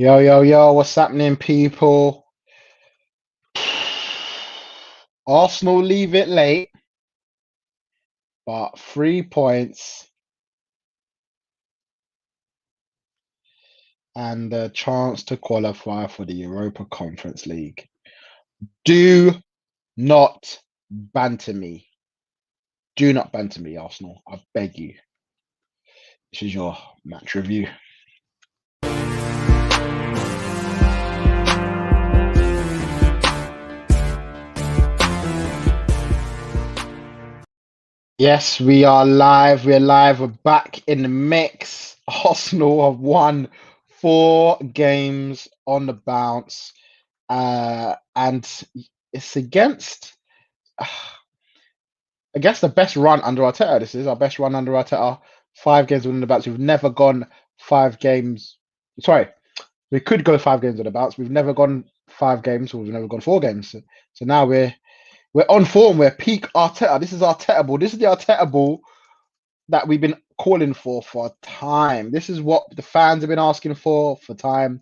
Yo, yo, yo, what's happening, people? Arsenal leave it late, but 3 points and a chance to qualify for the Europa Conference League. Do not banter me. Do not banter me, Arsenal. I beg you. This is your match review. Yes, we are live. We're live. We're back in the mix. Arsenal have won 4 games on the bounce. And it's against, I guess, the best run under Arteta. This is our best run under Arteta. 5 games winning the bounce. We've never gone 5 games. Sorry, we could go 5 games on the bounce. We've never gone 5 games, or we've never gone 4 games. So now we're on form. We're peak Arteta. This is Arteta ball. This is the Arteta ball that we've been calling for time. This is what the fans have been asking for time.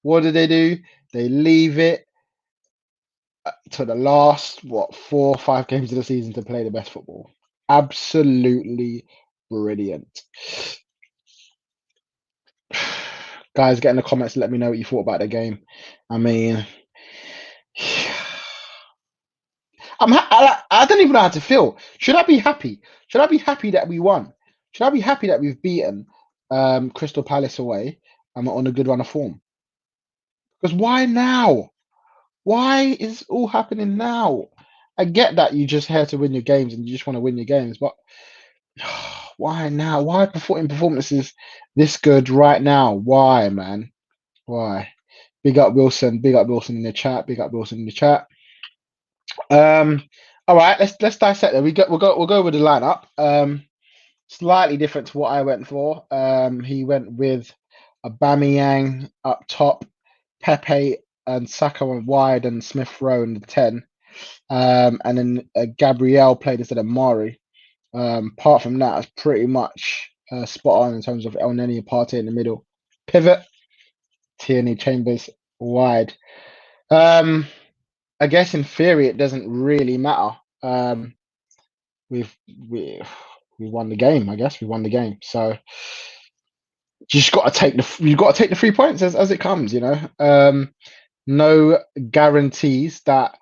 What do? They leave it to the last 4 or 5 games of the season to play the best football. Absolutely brilliant. Guys, get in the comments. Let me know what you thought about the game. I mean, I don't even know how to feel. Should I be happy? Should I be happy that we won? Should I be happy that we've beaten Crystal Palace away and we're on a good run of form? Because why now? Why is it all happening now? I get that you just here to win your games and you just want to win your games, but why now? Why performances this good right now? Why, man? Why? Big up Wilson. Big up Wilson in the chat. Big up Wilson in the chat. All right. Let's dissect it. We'll go with the lineup. Slightly different to what I went for. He went with Aubameyang up top, Pepe and Saka went wide, and Smith-Rowe in the 10. And then Gabriel played instead of Mari. Apart from that, it's pretty much spot on in terms of El Neni and Partey in the middle. Pivot, Tierney, Chambers wide. I guess in theory it doesn't really matter. We won the game. I guess we won the game. So you just got to take the 3 points as it comes. No guarantees that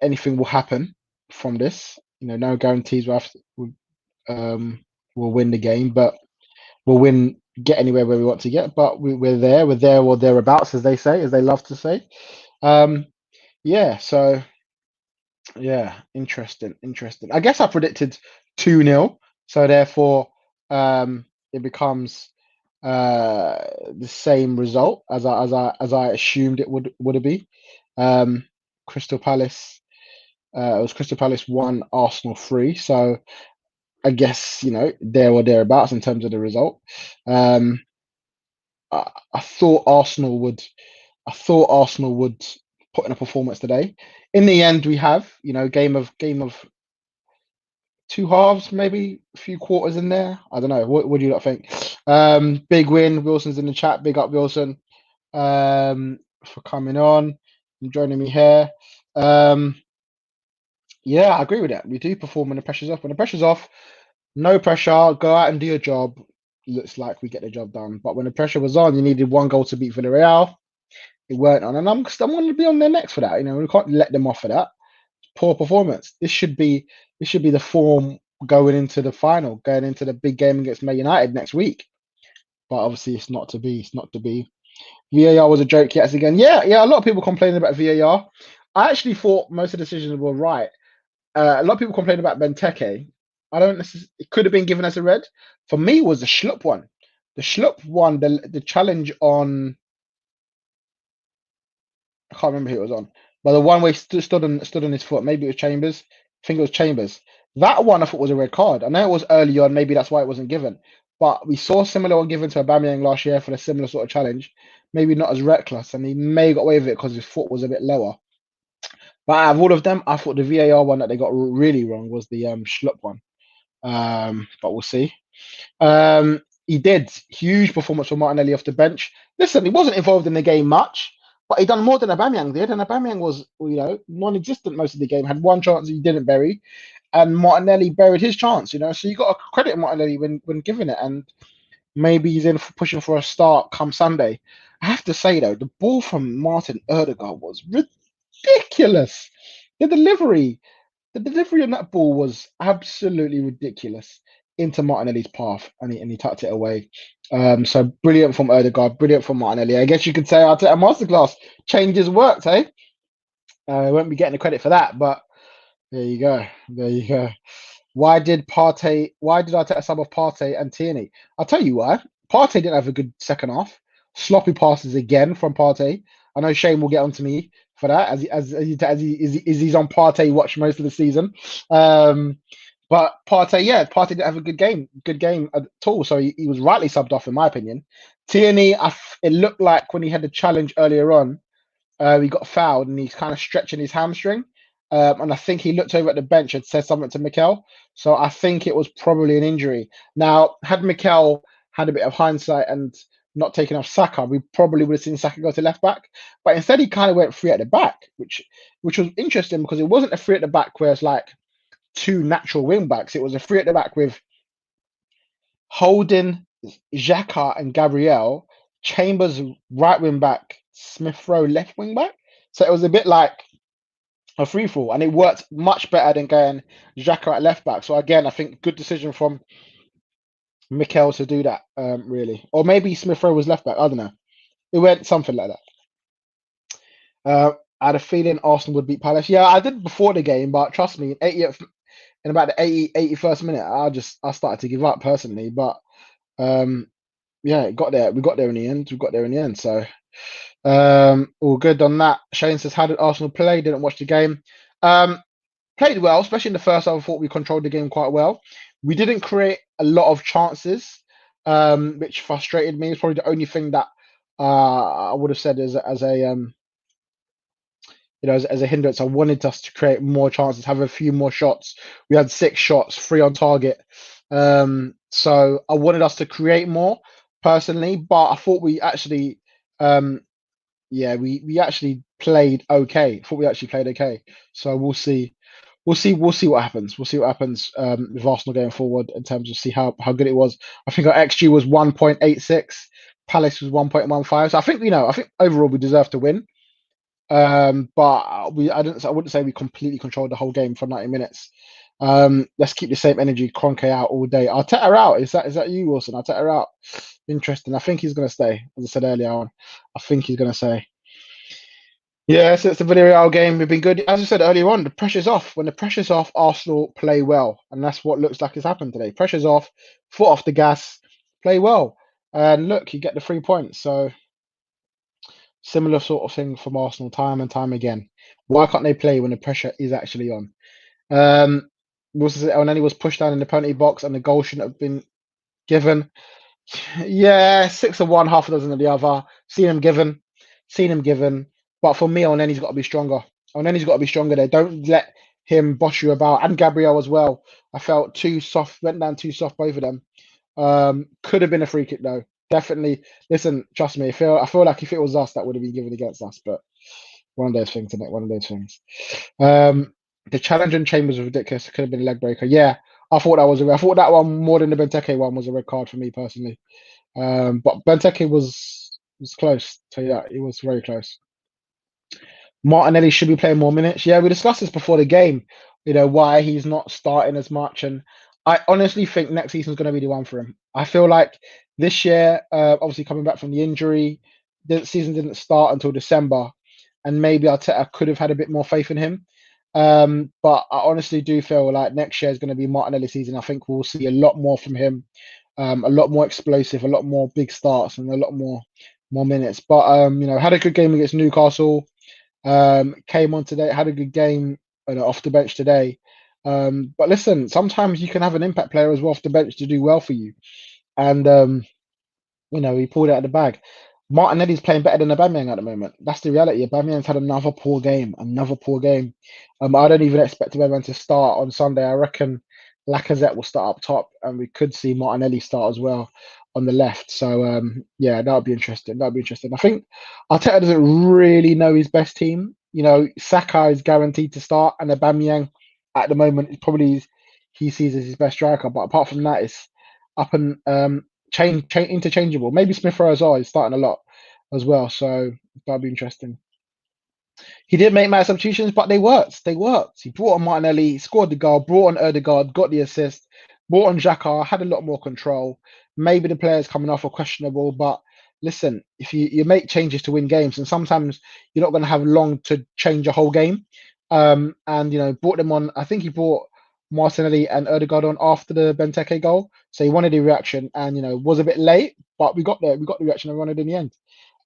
anything will happen from this. No guarantees we'll win the game, but we'll get anywhere where we want to get. But we're there or thereabouts, as they love to say. So interesting. I guess I predicted 2-0, so therefore it becomes the same result as I assumed it would be. Crystal Palace. It was Crystal Palace 1, Arsenal 3. So I guess there or thereabouts in terms of the result. I thought Arsenal would put in a performance today. In the end, we have game of 2 halves, maybe a few quarters in there. I don't know. What do you lot think? Big win. Wilson's in the chat. Big up Wilson for coming on and joining me here. Yeah, I agree with that. We do perform when the pressure's off. When the pressure's off, no pressure, go out and do your job. Looks like we get the job done. But when the pressure was on, you needed 1 goal to beat Villarreal. It weren't on, and I'm going to be on their necks for that. We can't let them off for that. Poor performance. This should be the form going into the final, going into the big game against Man United next week. But obviously, it's not to be. It's not to be. VAR was a joke yet again. Yeah. A lot of people complaining about VAR. I actually thought most of the decisions were right. A lot of people complain about Benteke. I don't necessarily. It could have been given as a red. For me, it was the Schlupp one. The Schlupp one, the challenge on. I can't remember who it was on, but the one where he stood on his foot. Maybe it was Chambers. I think it was Chambers. That one I thought was a red card. I know it was early on. Maybe that's why it wasn't given. But we saw a similar one given to Aubameyang last year for a similar sort of challenge. Maybe not as reckless, and he may have got away with it because his foot was a bit lower. But out of all of them, I thought the VAR one that they got really wrong was the Schlupp one. But we'll see. He did. Huge performance from Martinelli off the bench. Listen, he wasn't involved in the game much, but he done more than Aubameyang did, and Aubameyang was, non-existent most of the game. Had one chance he didn't bury, and Martinelli buried his chance. So you got to credit Martinelli when given it, and maybe he's in for pushing for a start come Sunday. I have to say though, the ball from Martin Odegaard was ridiculous. The delivery, the delivery on that ball was absolutely ridiculous into Martinelli's path, and he tucked it away. So brilliant from Odegaard, brilliant from Martinelli. I guess you could say Arteta masterclass. Changes worked, eh? Won't be getting the credit for that, but there you go. There you go. Why did Arteta sub off Partey and Tierney? I'll tell you why. Partey didn't have a good second half. Sloppy passes again from Partey. I know Shane will get onto me for that as he's on Partey watch most of the season. But Partey didn't have a good game at all. So he was rightly subbed off, in my opinion. Tierney, it looked like when he had the challenge earlier on, he got fouled and he's kind of stretching his hamstring. And I think he looked over at the bench and said something to Mikel. So I think it was probably an injury. Now, had Mikel had a bit of hindsight and not taken off Saka, we probably would have seen Saka go to left back. But instead, he kind of went free at the back, which was interesting because it wasn't a free at the back where it's like two natural wing backs. It was a free at the back with Holding, Xhaka, and Gabriel, Chambers right wing back, Smith-Rowe left wing back. So it was a bit like a free fall, and it worked much better than going Xhaka at left back. So again, I think good decision from Mikel to do that, really. Or maybe Smith-Rowe was left back. I don't know. It went something like that. I had a feeling Arsenal would beat Palace. Yeah, I did before the game, but trust me, in about the 81st minute, I started to give up personally. But yeah, it got there. We got there in the end. We got there in the end. So all good on that. Shane says, how did Arsenal play? Didn't watch the game. Played well, especially in the first half. I thought we controlled the game quite well. We didn't create a lot of chances, which frustrated me. It's probably the only thing that I would have said as a hindrance. I wanted us to create more chances, have a few more shots. We had 6 shots, 3 on target. So I wanted us to create more personally, but I thought we actually, we actually played okay. I thought we actually played okay. So we'll see. We'll see what happens. We'll see what happens with Arsenal going forward in terms of see how good it was. I think our XG was 1.86. Palace was 1.15. So I think overall we deserve to win. But I wouldn't say we completely controlled the whole game for 90 minutes. Let's keep the same energy. Kroenke out all day. Arteta out. Is that you, Wilson? Arteta out. Interesting. I think he's going to stay. As I said earlier on, I think he's going to stay. Yeah, so it's the Villarreal game. We've been good. As I said earlier on, the pressure's off. When the pressure's off, Arsenal play well. And that's what looks like has happened today. Pressure's off, foot off the gas, play well. And look, you get the 3 points. So similar sort of thing from Arsenal time and time again. Why can't they play when the pressure is actually on? Elneny was pushed down in the penalty box and the goal shouldn't have been given. Yeah, 6 of one, half a dozen of the other. Seen him given. But for me, Elneny's got to be stronger. Elneny's got to be stronger there. Don't let him boss you about. And Gabriel as well. I felt too soft, went down too soft, both of them. Could have been a free kick though. Definitely. Listen, trust me. I feel like if it was us, that would have been given against us. But one of those things, isn't it? One of those things. The challenge in Chambers was ridiculous. It could have been a leg breaker. Yeah, I thought that one more than the Benteke one was a red card for me personally. But Benteke was close. Tell you that, it was very close. Martinelli should be playing more minutes. Yeah, we discussed this before the game. Why he's not starting as much, and I honestly think next season's going to be the one for him. I feel like this year, obviously coming back from the injury, the season didn't start until December, and maybe Arteta could have had a bit more faith in him. But I honestly do feel like next year is going to be Martinelli season. I think we'll see a lot more from him, a lot more explosive, a lot more big starts, and a lot more minutes. But had a good game against Newcastle. Came on today, had a good game off the bench today. But listen, sometimes you can have an impact player as well off the bench to do well for you. And he pulled it out of the bag. Martinelli's playing better than Aubameyang at the moment. That's the reality. Aubameyang's had another poor game. I don't even expect Aubameyang to start on Sunday. I reckon Lacazette will start up top, and we could see Martinelli start as well. on the left. So yeah, that would be interesting. That would be interesting. I think Arteta doesn't really know his best team. You know, Saka is guaranteed to start, and Aubameyang at the moment is probably he sees as his best striker. But apart from that, it's up and change interchangeable. Maybe Smith-Rowe as well is starting a lot as well. So that'd be interesting. He did make mad substitutions, but they worked. They worked. He brought on Martinelli, scored the goal, brought on Odegaard, got the assist, brought on Xhaka, had a lot more control. Maybe the players coming off are questionable, but listen, if you make changes to win games, and sometimes you're not going to have long to change a whole game. And you know, brought them on. I think he brought Martinelli and Odegaard on after the Benteke goal, so he wanted the reaction, and you know, was a bit late, but we got there. We got the reaction I wanted in the end.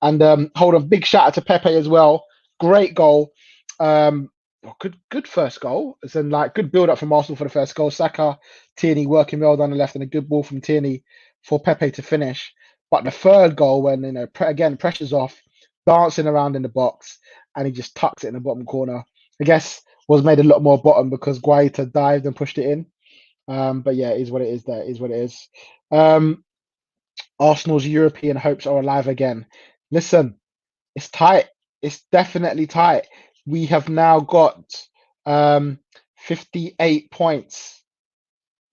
And hold on, big shout out to Pepe as well. Great goal. Good first goal. It's in like good build up from Arsenal for the first goal. Saka, Tierney working well down the left, and a good ball from Tierney for Pepe to finish. But the third goal, when you know again pressure's off, dancing around in the box, and he just tucks it in the bottom corner. I guess was made a lot more bottom because Guaita dived and pushed it in. But yeah, it is what it is. There it is what it is. Arsenal's European hopes are alive again. Listen, it's tight. It's definitely tight. We have now got 58 points.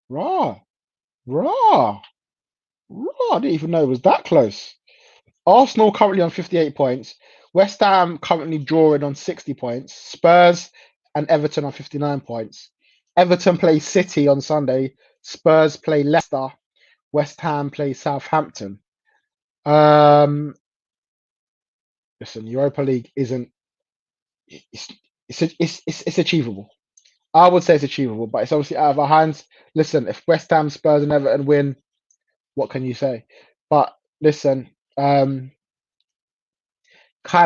Raw, raw, raw. I didn't even know it was that close. Arsenal currently on 58 points. West Ham currently drawing on 60 points. Spurs and Everton on 59 points. Everton play City on Sunday. Spurs play Leicester. West Ham play Southampton. Um, listen, Europa League isn't. It's it's achievable. I would say it's achievable, but it's obviously out of our hands. Listen, if West Ham, Spurs, and Everton win, what can you say? But listen, kind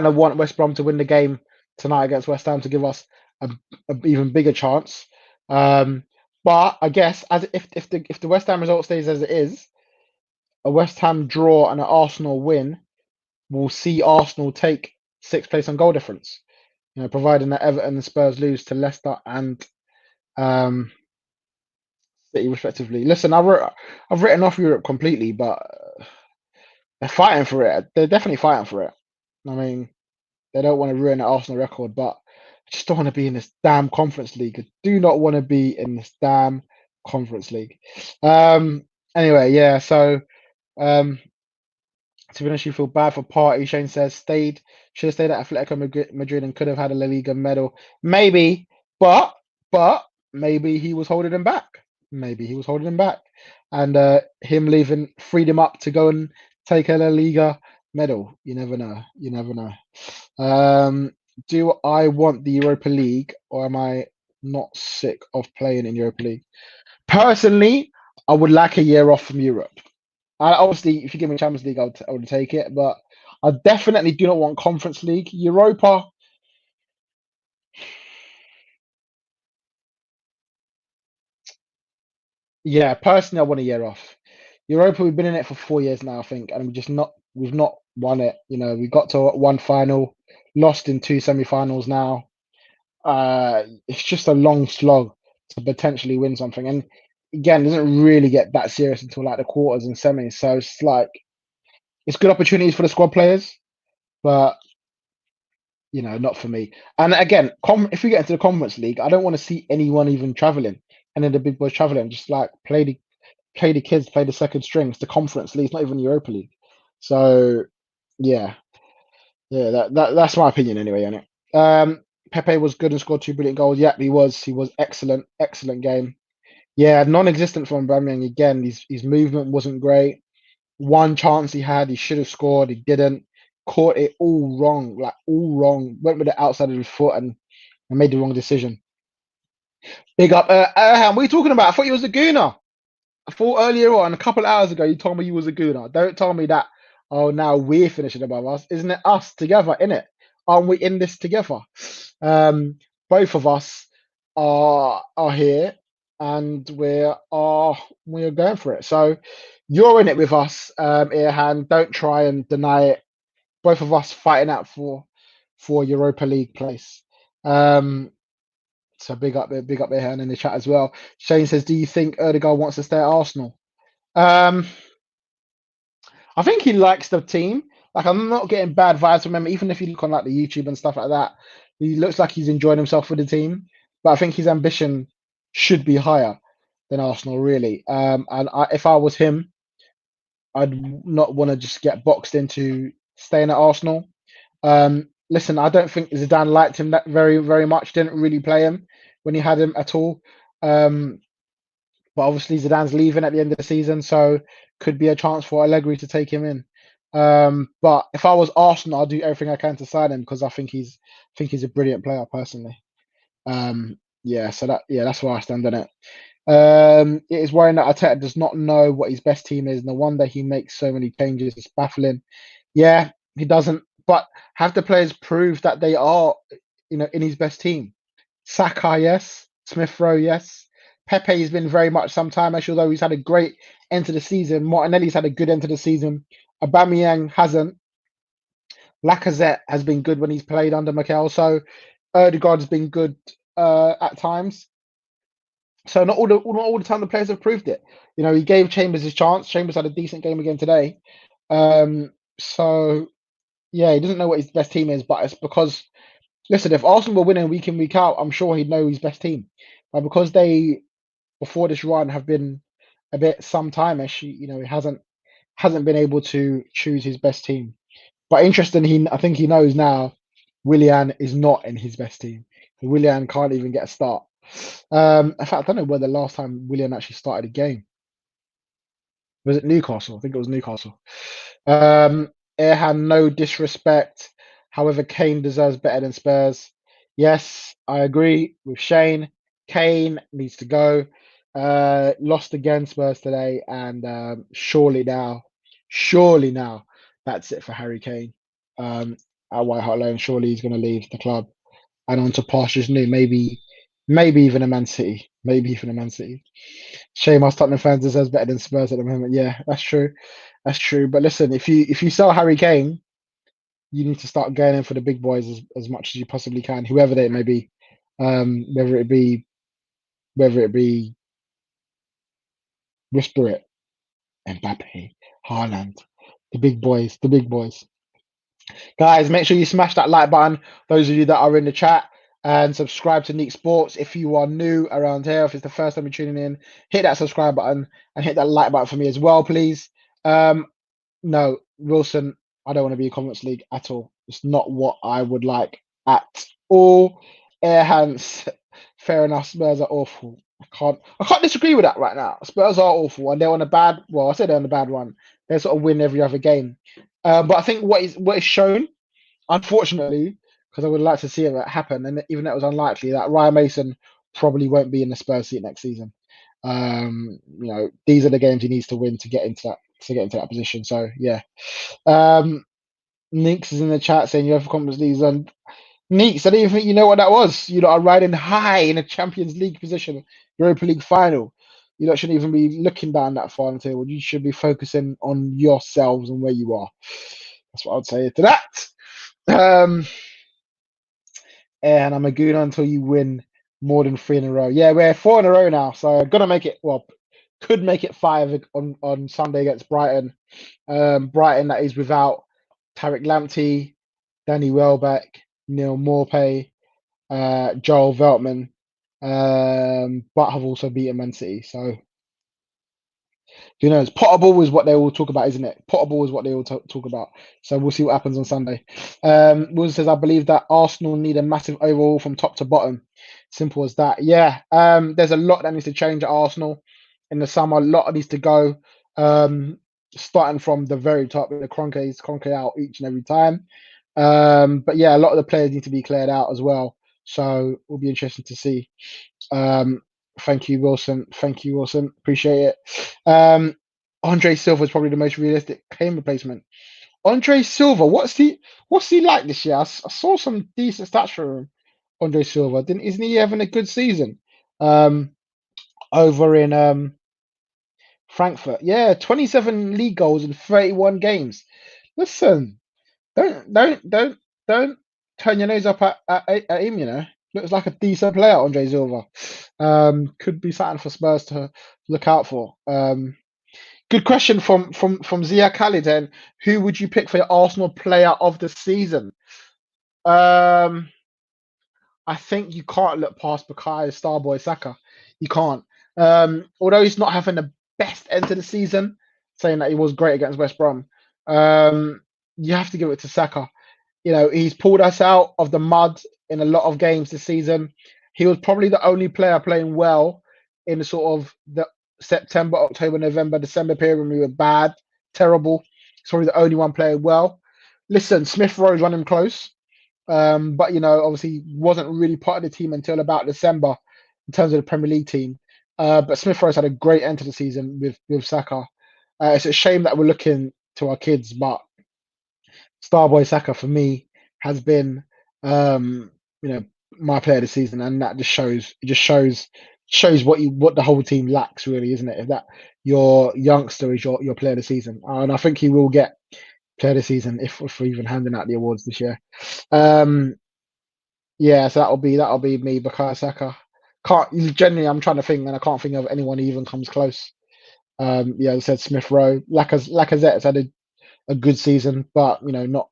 of want West Brom to win the game tonight against West Ham to give us a, a even bigger chance. But I guess as if the West Ham result stays as it is, a West Ham draw and an Arsenal win will see Arsenal take sixth place on goal difference. You know, providing that Everton and Spurs lose to Leicester and um, City respectively. Listen, I've written off Europe completely, but they're fighting for it. They're definitely fighting for it. I mean, they don't want to ruin the Arsenal record, but I just don't want to be in this damn Conference League. I do not want to be in this damn Conference League. Um, anyway, yeah. So um, to be honest, you feel bad for Party. Shane says should have stayed at Atletico Madrid and could have had a La Liga medal. Maybe, but but maybe he was holding him back. Maybe he was holding him back, and him leaving freed him up to go and take a La Liga medal. You never know. You never know. Do I want the Europa League, or am I not sick of playing in Europa League? Personally, I would like a year off from Europe. Obviously, if you give me Champions League, I would take it, but I definitely do not want Conference League. Europa, yeah, personally, I want a year off. Europa, we've been in it for 4 years now, I think, and we've not won it. You know, we got to one final, lost in two semi-finals now. It's just a long slog to potentially win something, and again, it doesn't really get that serious until like the quarters and semis. So it's like it's good opportunities for the squad players, but you know, not for me. And again, if we get into the Conference League, I don't want to see anyone even traveling, and then the big boys traveling. Just like play the kids, play the second strings. The Conference League, it's not even Europa League. So yeah, yeah, that's my opinion anyway on it. Pepe was good and scored two brilliant goals. Yeah, he was. He was excellent, excellent game. Yeah, non-existent from Aubameyang again. His movement wasn't great. One chance he had, he should have scored. He didn't. Caught it all wrong, like all wrong. Went with the outside of his foot and made the wrong decision. Big up, Erhan. What are you talking about? I thought you was a gooner. I thought earlier on, a couple of hours ago, you told me you was a gooner. Don't tell me that. Oh, now we're finishing above us. Isn't it us together? In it? Aren't we in this together? Both of us are here, and we're going for it. So you're in it with us, Earhan. Don't try and deny it. Both of us fighting out for Europa League place. So big up Earhan in the chat as well. Shane says, "Do you think Erdegaard wants to stay at Arsenal?" Um, I think he likes the team. Like I'm not getting bad vibes from him, even if you look on like the YouTube and stuff like that. He looks like he's enjoying himself with the team. But I think his ambition should be higher than Arsenal, really. If I was him, I'd not want to just get boxed into staying at Arsenal. Listen, I don't think Zidane liked him that very much. Didn't really play him when he had him at all. Um, but obviously Zidane's leaving at the end of the season, so could be a chance for Allegri to take him in. But if I was Arsenal, I'd do everything I can to sign him because I think he's a brilliant player personally. Yeah, so that's where I stand on it. It is worrying that Arteta does not know what his best team is. No wonder he makes so many changes. It's baffling. Yeah, he doesn't. But have the players prove that they are, in his best team? Saka, yes. Smith-Rowe, yes. Pepe has been very much some time, actually, although he's had a great end to the season. Martinelli's had a good end to the season. Aubameyang hasn't. Lacazette has been good when he's played under Mikel. So Odegaard's been good at times. So not all the time the players have proved it. He gave Chambers his chance. Chambers had a decent game again today. So yeah, he doesn't know what his best team is, but it's because listen, if Arsenal were winning week in week out, I'm sure he'd know his best team. But because they before this run have been a bit sometime-ish, he hasn't been able to choose his best team. But interesting, I think he knows now Willian is not in his best team. Willian can't even get a start. In fact, I don't know where the last time Willian actually started a game. Was it Newcastle? I think it was Newcastle. Erhan, no disrespect. However, Kane deserves better than Spurs. Yes, I agree with Shane. Kane needs to go. Lost again Spurs today, and surely now, that's it for Harry Kane. At White Hart Lane, surely he's going to leave the club and on to pastures new. Maybe even a Man City. Maybe even a Man City. Shame us Tottenham fans deserves better than Spurs at the moment. Yeah, that's true. That's true. But listen, if you sell Harry Kane, you need to start going in for the big boys as much as you possibly can, whoever they may be. Whether it be whisper it, Mbappe, Haaland, the big boys. Guys, make sure you smash that like button. Those of you that are in the chat, and subscribe to Neeks Sports. If you are new around here, if it's the first time you're tuning in, hit that subscribe button and hit that like button for me as well, please. No, Wilson, I don't want to be a Conference League at all. It's not what I would like at all. Air hands, fair enough. Spurs are awful. I can't disagree with that right now. Spurs are awful, and they're on a bad. Well, I said they're on a bad one. They sort of win every other game. But I think what is shown, unfortunately, because I would like to see it happen, and even though it was unlikely, that Ryan Mason probably won't be in the Spurs seat next season. These are the games he needs to win to get into that position. So yeah. Neeks is in the chat saying you have Conference Leagues, and Neeks, I don't even think you know what that was. You are riding high in a Champions League position, Europa League final. You shouldn't even be looking down that far on the table. You should be focusing on yourselves and where you are. That's what I'd say to that. And I'm a gooner until you win more than 3 in a row. Yeah, we're 4 in a row now, so gonna make it. Well, could make it 5 on Sunday against Brighton. Brighton that is without Tarek Lamptey, Danny Welbeck, Neil Maupay, Joel Veltman, but have also beaten Man City. So who knows? Potable is what they all talk about, isn't it? Potable is what they all talk about. So we'll see what happens on Sunday. Will says, I believe that Arsenal need a massive overhaul from top to bottom. Simple as that. Yeah. There's a lot that needs to change at Arsenal in the summer. A lot needs to go. Starting from the very top, the Kroenke out each and every time. But yeah, a lot of the players need to be cleared out as well. So it'll be interesting to see. Thank you, Wilson. Appreciate it. Andre Silva is probably the most realistic Kane replacement. Andre Silva, what's he like this year? I saw some decent stats for him. Andre Silva, isn't he having a good season? Over in Frankfurt, yeah, 27 league goals in 31 games. Listen, don't turn your nose up at him. Looks like a decent player, Andre Silva. Could be something for Spurs to look out for. Good question from Zia Khalid. Then, who would you pick for your Arsenal player of the season? Um, I think you can't look past Bukayo Starboy Saka. You can't. Although he's not having the best end to the season, saying that he was great against West Brom, um, you have to give it to Saka. You know, he's pulled us out of the mud in a lot of games this season. He was probably the only player playing well in the sort of the September, October, November, December period when we were bad, terrible. He's probably the only one playing well. Listen, Smith-Rowe's running close. But you know, obviously wasn't really part of the team until about December in terms of the Premier League team. But Smith Rowe's had a great end to the season with Saka. It's a shame that we're looking to our kids, but Starboy Saka for me has been, you know, my player of the season, and that just shows what the whole team lacks, really, isn't it? If that your youngster is your player of the season, and I think he will get player of the season if we're even handing out the awards this year. Um, Yeah, so that'll be me, Bukayo Saka. Can't generally I'm trying to think and I can't think of anyone who even comes close. Yeah, as I said, Smith Rowe. Lacazette's had a good season, but not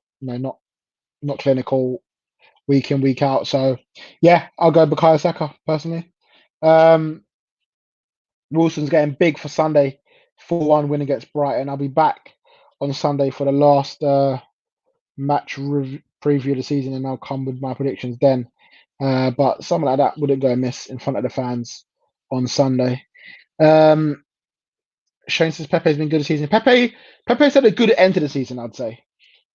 clinical week in, week out. So yeah, I'll go Bukayo Saka personally. Um Wilson's getting big for Sunday, 4-1 win against Brighton. I'll be back on Sunday for the last preview of the season, and I'll come with my predictions then. But something like that wouldn't go amiss in front of the fans on Sunday. Um, Shane says Pepe's been good this season. Pepe's had a good end to the season, I'd say.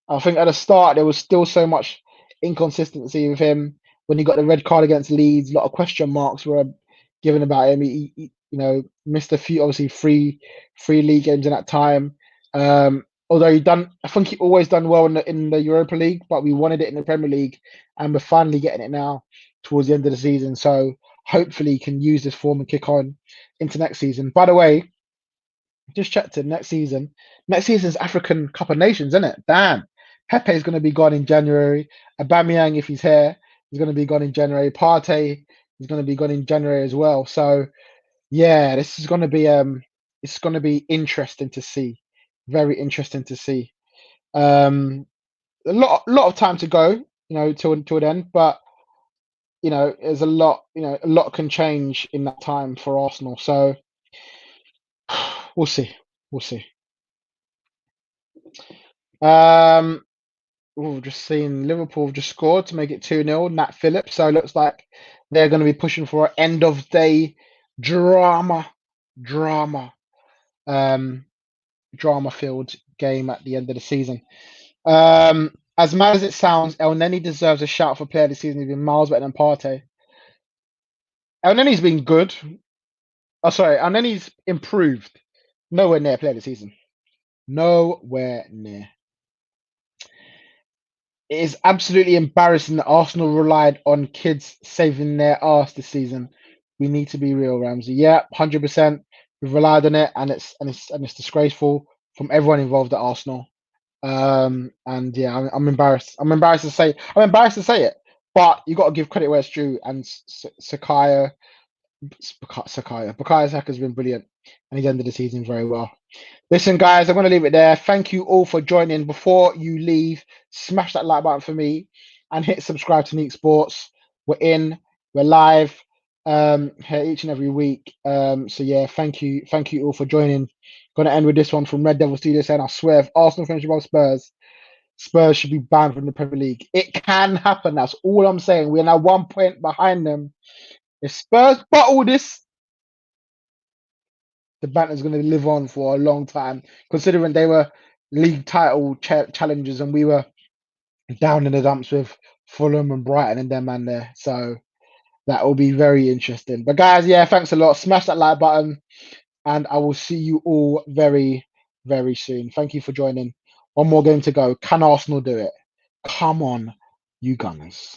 I think at the start there was still so much inconsistency with him. When he got the red card against Leeds, a lot of question marks were given about him. He missed a few, obviously three league games in that time. Although I think he always done well in the Europa League, but we wanted it in the Premier League, and we're finally getting it now towards the end of the season. So hopefully he can use this form and kick on into next season. By the way, just checked it. Next season. Next season's African Cup of Nations, isn't it? Damn. Pepe is going to be gone in January. Aubameyang, if he's here, is going to be gone in January. Partey is going to be gone in January as well. So yeah, this is going to be it's going to be interesting to see. Very interesting to see. Um, a lot of time to go, till then. But there's a lot can change in that time for Arsenal. So we'll see. We'll see. Um, We've just seen Liverpool have just scored to make it 2-0. Nat Phillips. So it looks like they're going to be pushing for an end of day drama, drama, um, drama filled game at the end of the season. As mad as it sounds, El Neni deserves a shout for player of the season. He's been miles better than Partey. El Neni's been good. Oh, sorry, El Neni's improved. Nowhere near player of the season. Nowhere near. It is absolutely embarrassing that Arsenal relied on kids saving their arse this season. We need to be real, Ramsey. Yeah, 100%. We've relied on it, and it's disgraceful from everyone involved at Arsenal. And yeah, I'm embarrassed. I'm embarrassed to say it, but you got to give credit where it's due. And Bukayo Saka's been brilliant, and he's ended the season very well. Listen, guys, I'm going to leave it there. Thank you all for joining. Before you leave, smash that like button for me and hit subscribe to Neeks Sports. We're live here each and every week. So yeah, thank you all for joining. Going to end with this one from Red Devil Studio saying, "I swear, if Arsenal finish above Spurs should be banned from the Premier League. It can happen. That's all I'm saying. We're now 1 point behind them. If Spurs bottle this, the banter's going to live on for a long time, considering they were league title challengers and we were down in the dumps with Fulham and Brighton and them man there. So that will be very interesting. But guys, yeah, thanks a lot. Smash that like button, and I will see you all very, very soon. Thank you for joining. One more game to go. Can Arsenal do it? Come on, you Gunners.